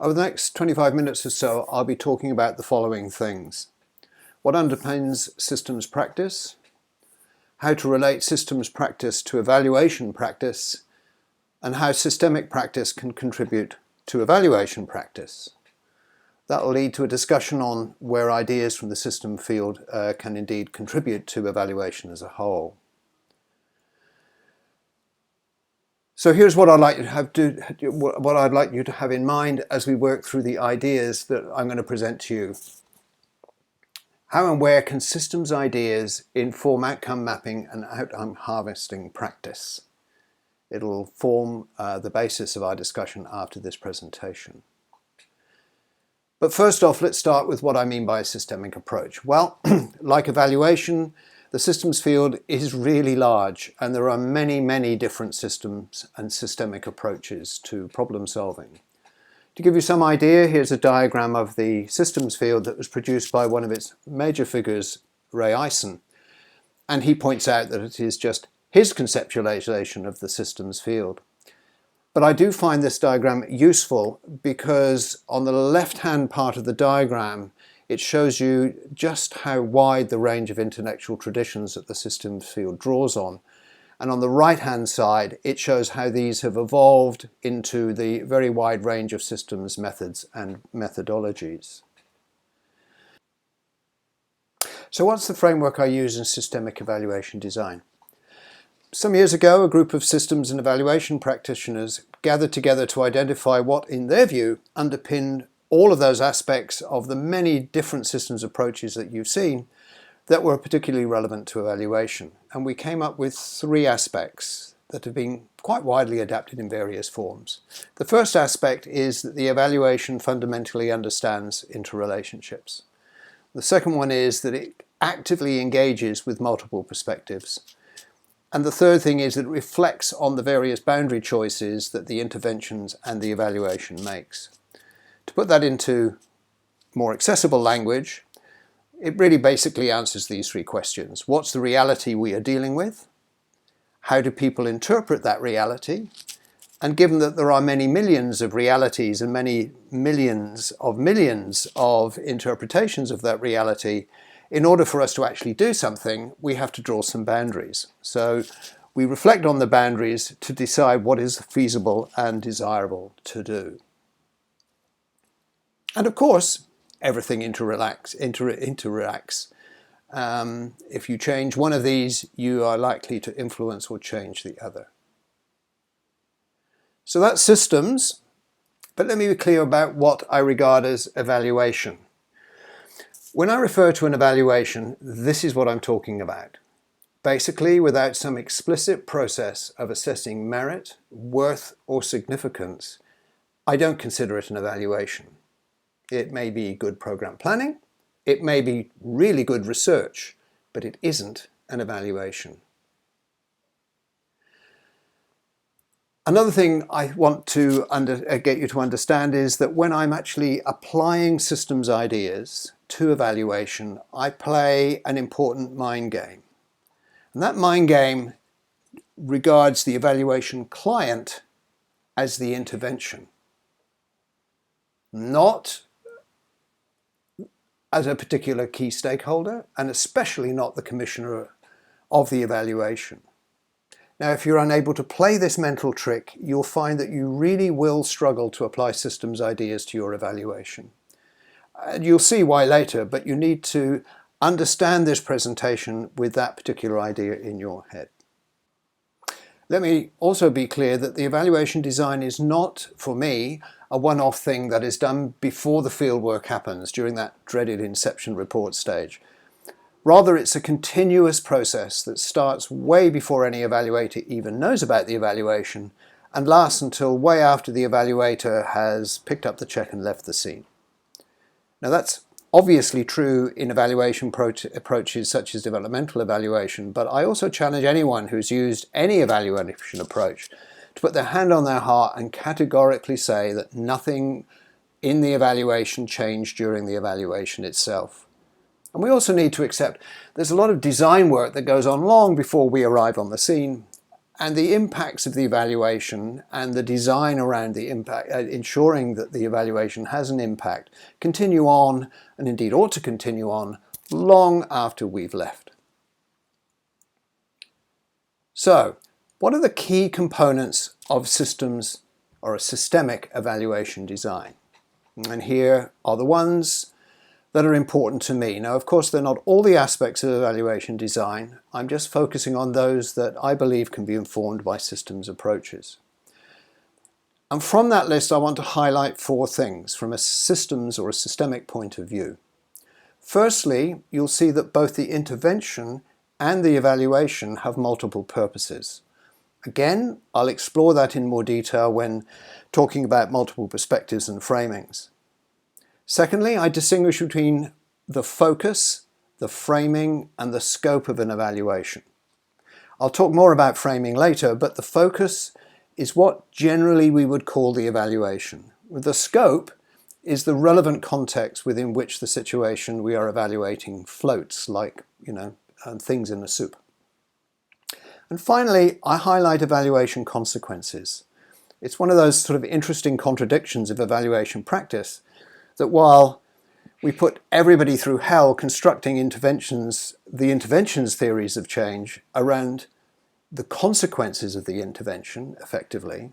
Over the next 25 minutes or so, I'll be talking about the following things: what underpins systems practice, how to relate systems practice to evaluation practice, and how systemic practice can contribute to evaluation practice. That will lead to a discussion on where ideas from the system field can indeed contribute to evaluation as a whole. So here's what I'd like you to have in mind as we work through the ideas that I'm going to present to you. How and where can systems ideas inform outcome mapping and outcome harvesting practice? It'll form the basis of our discussion after this presentation. But first off, let's start with what I mean by a systemic approach. Well, like evaluation, the systems field is really large, and there are many, many different systems and systemic approaches to problem solving. To give you some idea, here's a diagram of the systems field that was produced by one of its major figures, Ray Eisen. And he points out that it is just his conceptualization of the systems field. But I do find this diagram useful because on the left-hand part of the diagram, it shows you just how wide the range of intellectual traditions that the systems field draws on. And on the right-hand side, it shows how these have evolved into the very wide range of systems methods and methodologies. So what's the framework I use in systemic evaluation design? Some years ago, a group of systems and evaluation practitioners gathered together to identify what, in their view, underpinned all of those aspects of the many different systems approaches that you've seen that were particularly relevant to evaluation. And we came up with three aspects that have been quite widely adapted in various forms. The first aspect is that the evaluation fundamentally understands interrelationships. The second one is that it actively engages with multiple perspectives. And the third thing is that it reflects on the various boundary choices that the interventions and the evaluation makes. To put that into more accessible language, it really basically answers these three questions. What's the reality we are dealing with? How do people interpret that reality? And given that there are many millions of realities and many millions of interpretations of that reality, in order for us to actually do something, we have to draw some boundaries. So we reflect on the boundaries to decide what is feasible and desirable to do. And of course, everything interacts. If you change one of these, you are likely to influence or change the other. So that's systems, but let me be clear about what I regard as evaluation. When I refer to an evaluation, this is what I'm talking about. Basically, without some explicit process of assessing merit, worth, or significance, I don't consider it an evaluation. It may be good program planning, it may be really good research, but it isn't an evaluation. Another thing I want to get you to understand is that when I'm actually applying systems ideas to evaluation, I play an important mind game. And that mind game regards the evaluation client as the intervention, not as a particular key stakeholder, and especially not the commissioner of the evaluation. Now, if you're unable to play this mental trick, you'll find that you really will struggle to apply systems ideas to your evaluation. And you'll see why later, but you need to understand this presentation with that particular idea in your head. Let me also be clear that the evaluation design is not, for me, a one-off thing that is done before the fieldwork happens, during that dreaded inception report stage. Rather, it's a continuous process that starts way before any evaluator even knows about the evaluation and lasts until way after the evaluator has picked up the check and left the scene. Now, that's obviously true in evaluation approaches such as developmental evaluation, but I also challenge anyone who's used any evaluation approach to put their hand on their heart and categorically say that nothing in the evaluation changed during the evaluation itself. And we also need to accept there's a lot of design work that goes on long before we arrive on the scene, and the impacts of the evaluation and the design around the impact, ensuring that the evaluation has an impact, continue on, and indeed ought to continue on, long after we've left. So, what are the key components of systems or a systemic evaluation design? And here are the ones that are important to me. Now, of course, they're not all the aspects of evaluation design. I'm just focusing on those that I believe can be informed by systems approaches. And from that list, I want to highlight 4 things from a systems or a systemic point of view. Firstly, you'll see that both the intervention and the evaluation have multiple purposes. Again, I'll explore that in more detail when talking about multiple perspectives and framings. Secondly, I distinguish between the focus, the framing, and the scope of an evaluation. I'll talk more about framing later, but the focus is what generally we would call the evaluation. The scope is the relevant context within which the situation we are evaluating floats, like, things in a soup. And finally, I highlight evaluation consequences. It's one of those sort of interesting contradictions of evaluation practice that while we put everybody through hell constructing interventions, the interventions theories of change around the consequences of the intervention, effectively,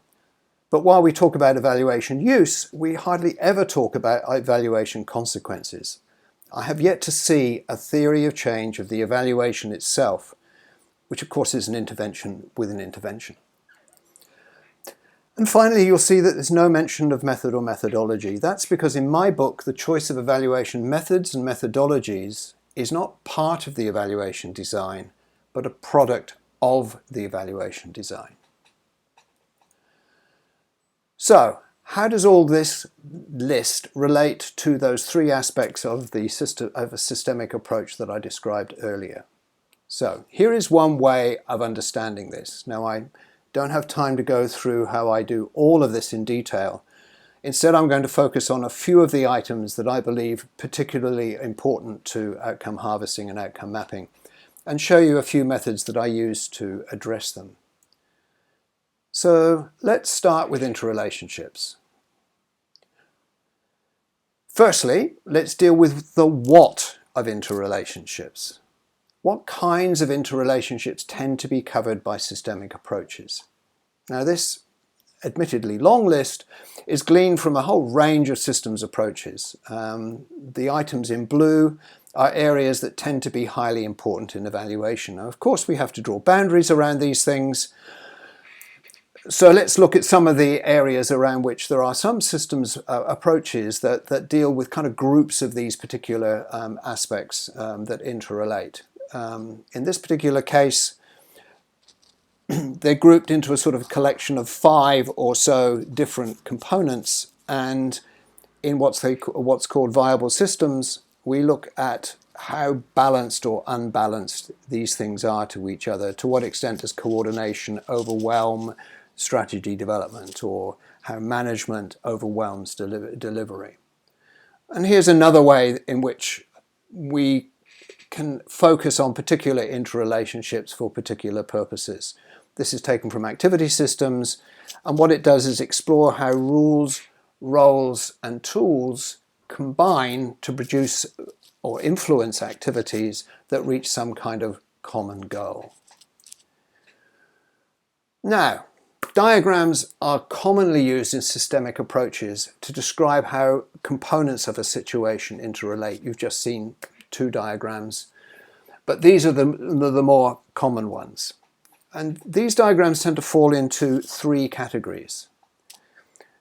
but while we talk about evaluation use, we hardly ever talk about evaluation consequences. I have yet to see a theory of change of the evaluation itself, which of course is an intervention with an intervention. And finally, you'll see that there's no mention of method or methodology. That's because in my book, the choice of evaluation methods and methodologies is not part of the evaluation design, but a product of the evaluation design. So, how does all this list relate to those 3 aspects of a systemic approach that I described earlier? So, here is one way of understanding this. Now, I don't have time to go through how I do all of this in detail. Instead, I'm going to focus on a few of the items that I believe particularly important to outcome harvesting and outcome mapping, and show you a few methods that I use to address them. So let's start with interrelationships. Firstly, let's deal with the what of interrelationships. What kinds of interrelationships tend to be covered by systemic approaches? Now, this admittedly long list is gleaned from a whole range of systems approaches. The items in blue are areas that tend to be highly important in evaluation. Now, of course, we have to draw boundaries around these things. So let's look at some of the areas around which there are some systems approaches that deal with kind of groups of these particular aspects that interrelate. In this particular case, they're grouped into a sort of collection of 5 or so different components, and in what's called viable systems, we look at how balanced or unbalanced these things are to each other. To what extent does coordination overwhelm strategy development, or how management overwhelms delivery? And here's another way in which we can focus on particular interrelationships for particular purposes. This is taken from activity systems, and what it does is explore how rules, roles, and tools combine to produce or influence activities that reach some kind of common goal. Now, diagrams are commonly used in systemic approaches to describe how components of a situation interrelate. You've just seen 2 diagrams, but these are the more common ones. And these diagrams tend to fall into 3 categories.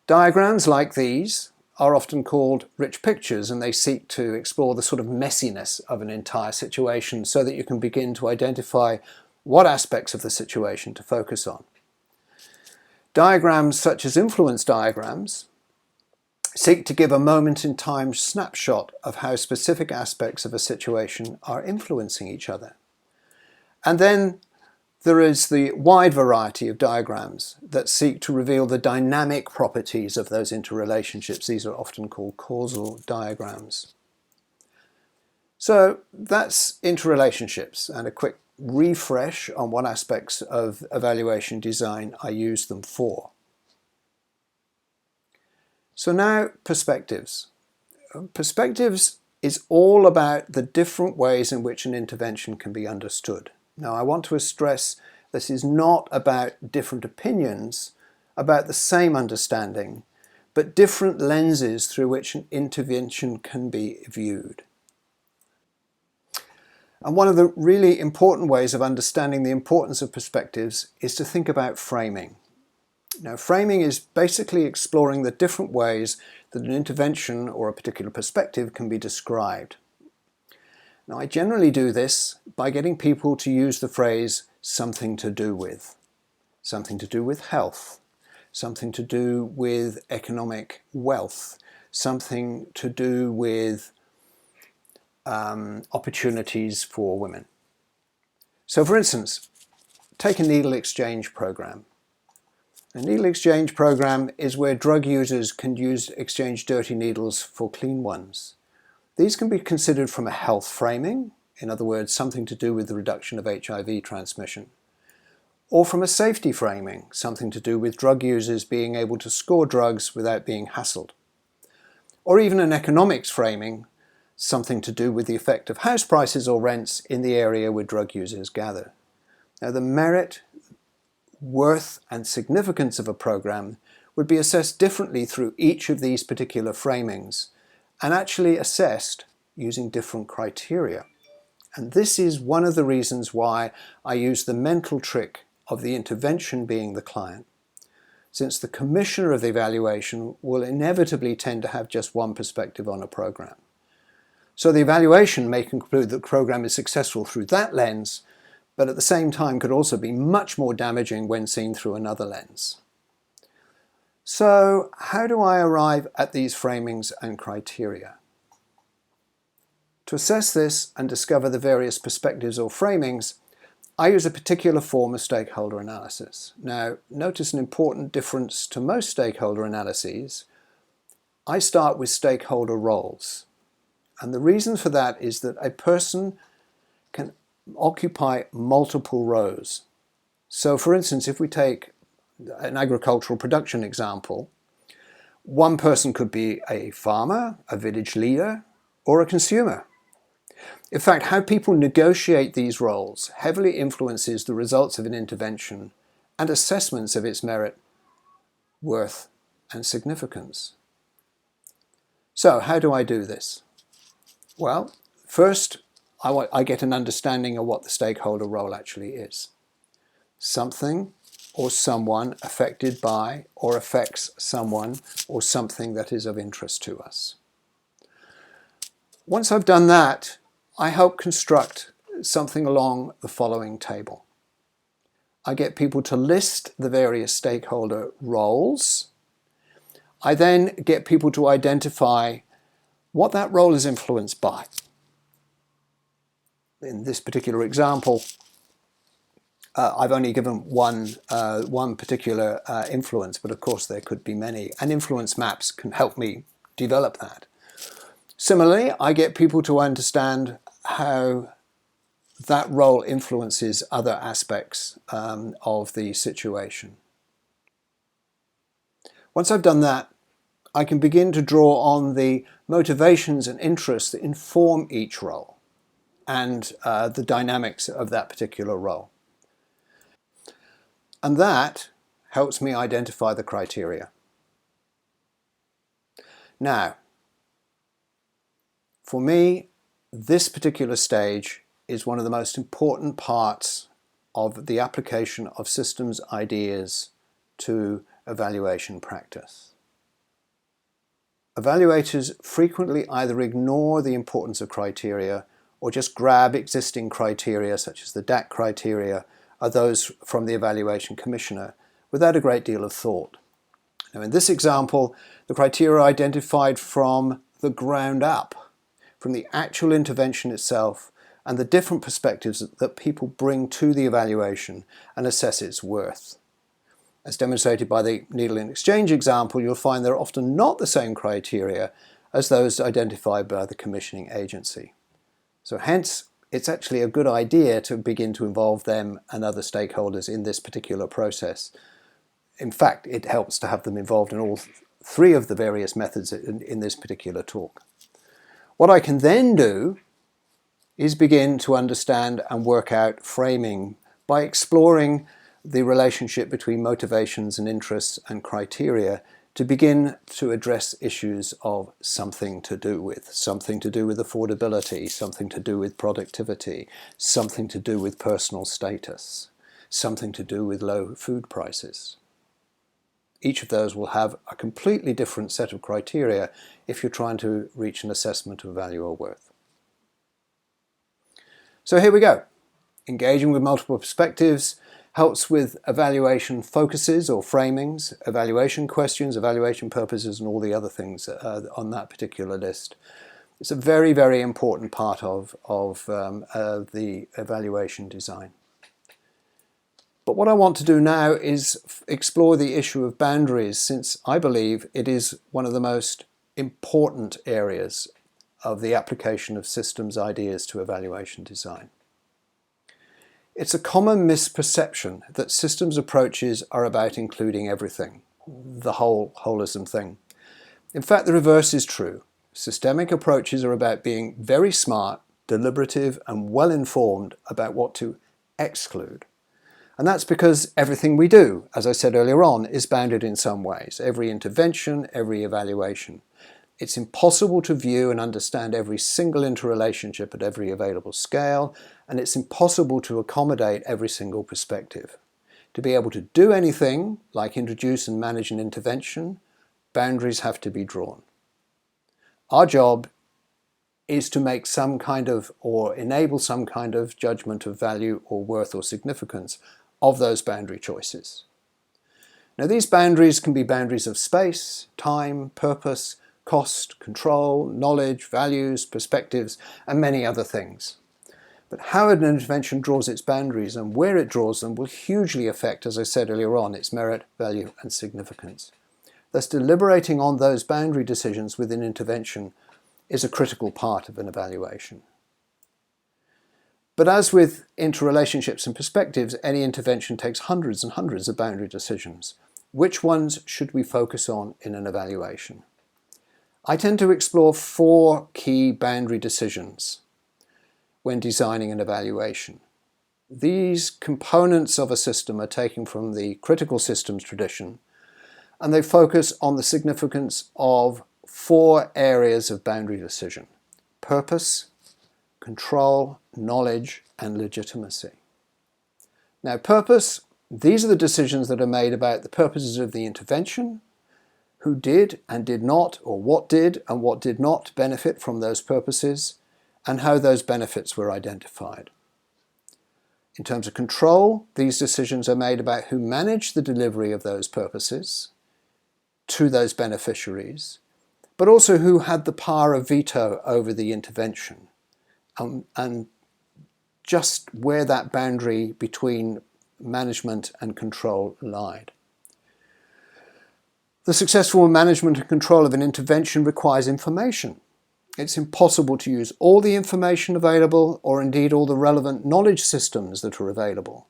Diagrams like these are often called rich pictures, and they seek to explore the sort of messiness of an entire situation so that you can begin to identify what aspects of the situation to focus on. Diagrams such as influence diagrams seek to give a moment-in-time snapshot of how specific aspects of a situation are influencing each other. And then there is the wide variety of diagrams that seek to reveal the dynamic properties of those interrelationships. These are often called causal diagrams. So that's interrelationships, and a quick refresh on what aspects of evaluation design I use them for. So now perspectives. Perspectives is all about the different ways in which an intervention can be understood. Now I want to stress this is not about different opinions about the same understanding, but different lenses through which an intervention can be viewed. And one of the really important ways of understanding the importance of perspectives is to think about framing. Now, framing is basically exploring the different ways that an intervention or a particular perspective can be described. Now, I generally do this by getting people to use the phrase something to do with health, something to do with economic wealth, something to do with opportunities for women. So for instance, take a needle exchange program. A needle exchange program is where drug users can exchange dirty needles for clean ones. These can be considered from a health framing, in other words, something to do with the reduction of HIV transmission, or from a safety framing, something to do with drug users being able to score drugs without being hassled, or even an economics framing, something to do with the effect of house prices or rents in the area where drug users gather. Now, the merit, worth and significance of a program would be assessed differently through each of these particular framings and actually assessed using different criteria. And this is one of the reasons why I use the mental trick of the intervention being the client, since the commissioner of the evaluation will inevitably tend to have just one perspective on a program. So the evaluation may conclude that the program is successful through that lens, but at the same time could also be much more damaging when seen through another lens. So how do I arrive at these framings and criteria? To assess this and discover the various perspectives or framings, I use a particular form of stakeholder analysis. Now, notice an important difference to most stakeholder analyses. I start with stakeholder roles. And the reason for that is that a person can occupy multiple roles. So for instance, if we take an agricultural production example, one person could be a farmer, a village leader, or a consumer. In fact, how people negotiate these roles heavily influences the results of an intervention and assessments of its merit, worth, and significance. So how do I do this? Well, first, I get an understanding of what the stakeholder role actually is. Something or someone affected by or affects someone or something that is of interest to us. Once I've done that, I help construct something along the following table. I get people to list the various stakeholder roles. I then get people to identify what that role is influenced by. In this particular example, I've only given one particular influence, but of course there could be many, and influence maps can help me develop that. Similarly, I get people to understand how that role influences other aspects of the situation. Once I've done that, I can begin to draw on the motivations and interests that inform each role and the dynamics of that particular role. And that helps me identify the criteria. Now, for me, this particular stage is one of the most important parts of the application of systems ideas to evaluation practice. Evaluators frequently either ignore the importance of criteria or just grab existing criteria such as the DAC criteria or those from the evaluation commissioner without a great deal of thought. Now in this example, the criteria are identified from the ground up, from the actual intervention itself and the different perspectives that people bring to the evaluation and assess its worth. As demonstrated by the needle in exchange example, you'll find they're often not the same criteria as those identified by the commissioning agency. So hence, it's actually a good idea to begin to involve them and other stakeholders in this particular process. In fact, it helps to have them involved in all three of the various methods in this particular talk. What I can then do is begin to understand and work out framing by exploring the relationship between motivations and interests and criteria to begin to address issues of something to do with affordability, something to do with productivity, something to do with personal status, something to do with low food prices. Each of those will have a completely different set of criteria if you're trying to reach an assessment of value or worth. So here we go. Engaging with multiple perspectives helps with evaluation focuses or framings, evaluation questions, evaluation purposes, and all the other things on that particular list. It's a very, very important part of the evaluation design. But what I want to do now is explore the issue of boundaries, since I believe it is one of the most important areas of the application of systems ideas to evaluation design. It's a common misperception that systems approaches are about including everything, the whole holism thing. In fact, the reverse is true. Systemic approaches are about being very smart, deliberative, and well-informed about what to exclude. And that's because everything we do, as I said earlier on, is bounded in some ways. Every intervention, every evaluation. It's impossible to view and understand every single interrelationship at every available scale, and it's impossible to accommodate every single perspective. To be able to do anything, like introduce and manage an intervention, boundaries have to be drawn. Our job is to make some kind of, or enable some kind of judgment of value or worth or significance of those boundary choices. Now, these boundaries can be boundaries of space, time, purpose, cost, control, knowledge, values, perspectives, and many other things. But how an intervention draws its boundaries and where it draws them will hugely affect, as I said earlier on, its merit, value, and significance. Thus, deliberating on those boundary decisions within intervention is a critical part of an evaluation. But as with interrelationships and perspectives, any intervention takes hundreds and hundreds of boundary decisions. Which ones should we focus on in an evaluation? I tend to explore 4 key boundary decisions when designing an evaluation. These components of a system are taken from the critical systems tradition, and they focus on the significance of 4 areas of boundary decision: purpose, control, knowledge, and legitimacy. Now, purpose, these are the decisions that are made about the purposes of the intervention, who did and did not, or what did and what did not benefit from those purposes, and how those benefits were identified. In terms of control, these decisions are made about who managed the delivery of those purposes to those beneficiaries, but also who had the power of veto over the intervention, and just where that boundary between management and control lied. The successful management and control of an intervention requires information. It's impossible to use all the information available, or indeed all the relevant knowledge systems that are available.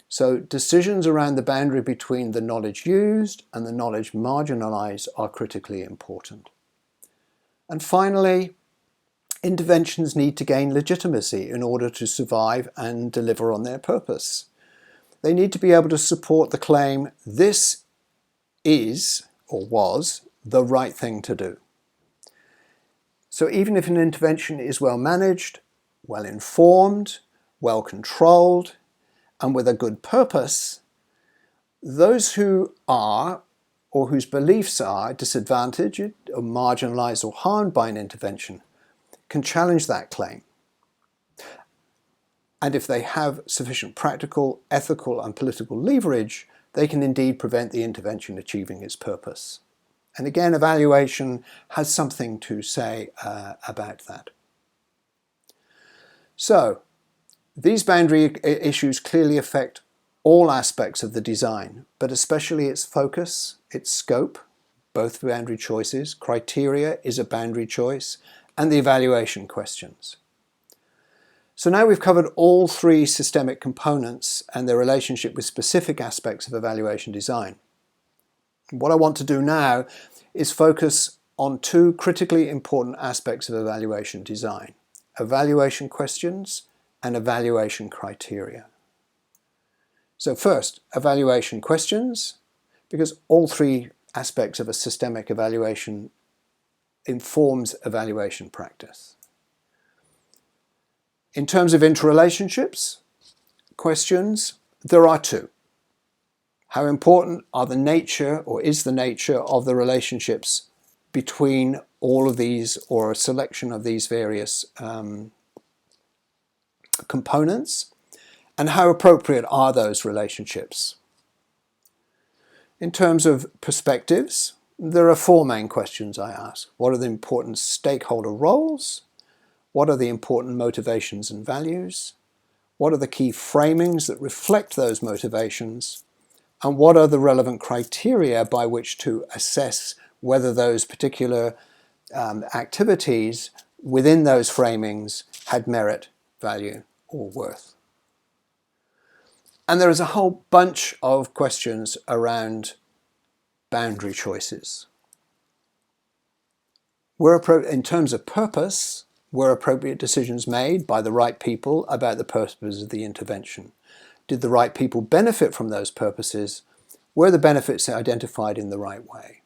So decisions around the boundary between the knowledge used and the knowledge marginalized are critically important. And finally, interventions need to gain legitimacy in order to survive and deliver on their purpose. They need to be able to support the claim, this is or was the right thing to do. So even if an intervention is well managed, well informed, well controlled, and with a good purpose, those who are, or whose beliefs are, disadvantaged or marginalized or harmed by an intervention can challenge that claim. And if they have sufficient practical, ethical, and political leverage, they can indeed prevent the intervention achieving its purpose. And again, evaluation has something to say about that. So, these boundary issues clearly affect all aspects of the design, but especially its focus, its scope, both boundary choices, criteria is a boundary choice, and the evaluation questions. So now we've covered all three systemic components and their relationship with specific aspects of evaluation design. What I want to do now is focus on two critically important aspects of evaluation design: evaluation questions and evaluation criteria. So first, evaluation questions, because all three aspects of a systemic evaluation informs evaluation practice. In terms of interrelationships, questions, there are two. How important are the nature, or is the nature, of the relationships between all of these, or a selection of these various components? And how appropriate are those relationships? In terms of perspectives, there are four main questions I ask. What are the important stakeholder roles? What are the important motivations and values? What are the key framings that reflect those motivations? And what are the relevant criteria by which to assess whether those particular activities within those framings had merit, value, or worth? And there is a whole bunch of questions around boundary choices. In terms of purpose, were appropriate decisions made by the right people about the purposes of the intervention? Did the right people benefit from those purposes? Were the benefits identified in the right way?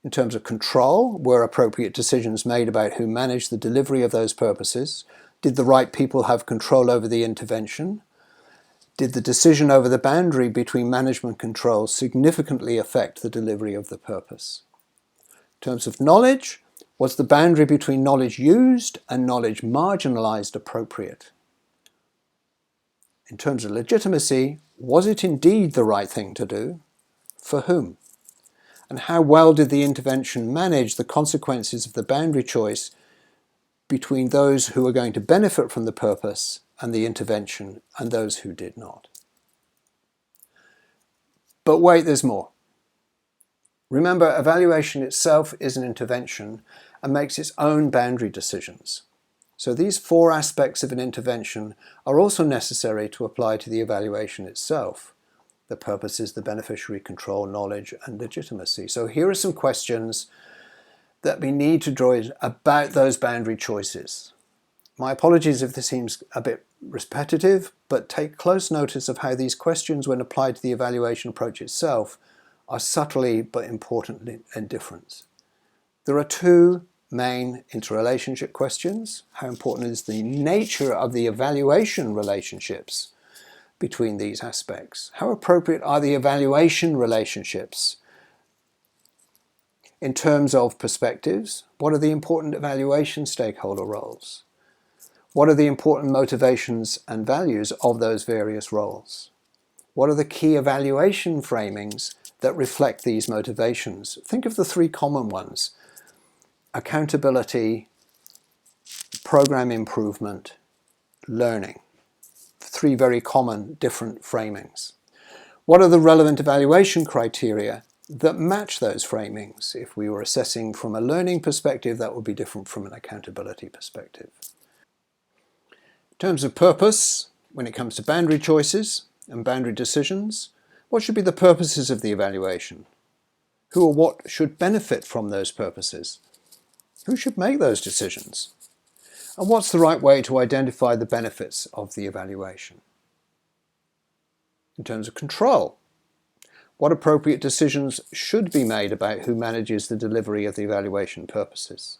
In terms of control, were appropriate decisions made about who managed the delivery of those purposes? Did the right people have control over the intervention? Did the decision over the boundary between management control significantly affect the delivery of the purpose? In terms of knowledge, was the boundary between knowledge used and knowledge marginalized appropriate? In terms of legitimacy, was it indeed the right thing to do? For whom? And how well did the intervention manage the consequences of the boundary choice between those who were going to benefit from the purpose and the intervention and those who did not? But wait, there's more. Remember, evaluation itself is an intervention and makes its own boundary decisions. So these four aspects of an intervention are also necessary to apply to the evaluation itself: the purposes, the beneficiary, control, knowledge, and legitimacy. So here are some questions that we need to draw about those boundary choices. My apologies if this seems a bit repetitive, but take close notice of how these questions, when applied to the evaluation approach itself, are subtly but importantly different. There are two main interrelationship questions. How important is the nature of the evaluation relationships between these aspects? How appropriate are the evaluation relationships? In terms of perspectives, what are the important evaluation stakeholder roles? What are the important motivations and values of those various roles? What are the key evaluation framings that reflect these motivations? Think of the three common ones: accountability, program improvement, learning. Three very common different framings. What are the relevant evaluation criteria that match those framings? If we were assessing from a learning perspective, that would be different from an accountability perspective. In terms of purpose, when it comes to boundary choices and boundary decisions, what should be the purposes of the evaluation? Who or what should benefit from those purposes? Who should make those decisions? And what's the right way to identify the benefits of the evaluation? In terms of control, what appropriate decisions should be made about who manages the delivery of the evaluation purposes?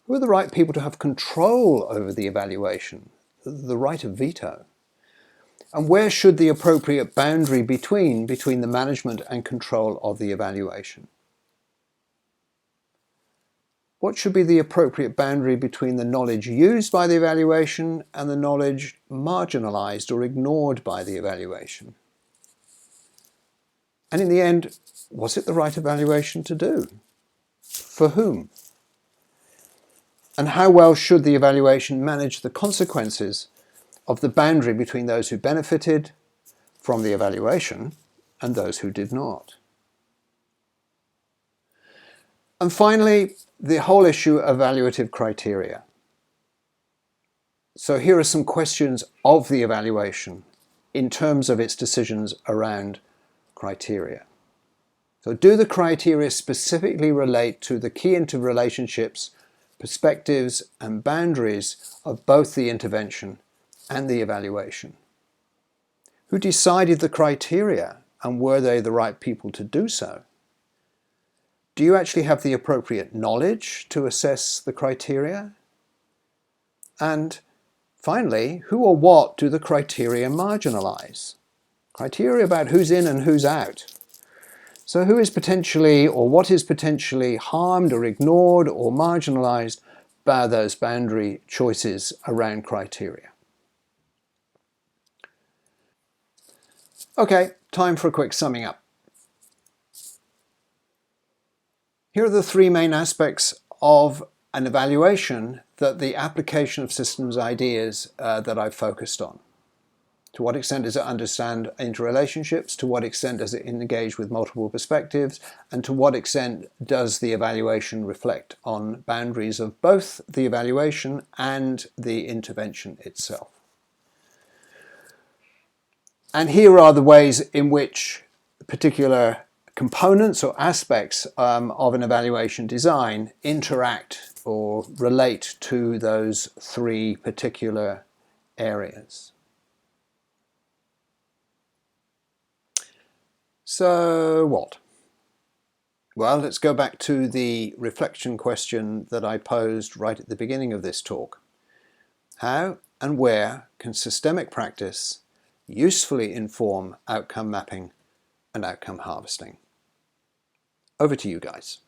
Who are the right people to have control over the evaluation, the right of veto? And where should the appropriate boundary between the management and control of the evaluation? What should be the appropriate boundary between the knowledge used by the evaluation and the knowledge marginalized or ignored by the evaluation? And in the end, was it the right evaluation to do? For whom? And how well should the evaluation manage the consequences of the boundary between those who benefited from the evaluation and those who did not? And finally, the whole issue of evaluative criteria. So here are some questions of the evaluation in terms of its decisions around criteria. So do the criteria specifically relate to the key interrelationships, perspectives and boundaries of both the intervention and the evaluation? Who decided the criteria, and were they the right people to do so? Do you actually have the appropriate knowledge to assess the criteria? And finally, who or what do the criteria marginalize? Criteria about who's in and who's out. So who is potentially, or what is potentially harmed or ignored or marginalized by those boundary choices around criteria? Okay, time for a quick summing up. Here are the three main aspects of an evaluation that the application of systems ideas that I've focused on. To what extent does it understand interrelationships? To what extent does it engage with multiple perspectives? And to what extent does the evaluation reflect on boundaries of both the evaluation and the intervention itself? And here are the ways in which particular components or aspects of an evaluation design interact or relate to those three particular areas. So what? Well, let's go back to the reflection question that I posed right at the beginning of this talk. How and where can systemic practice usefully inform outcome mapping and outcome harvesting? Over to you guys.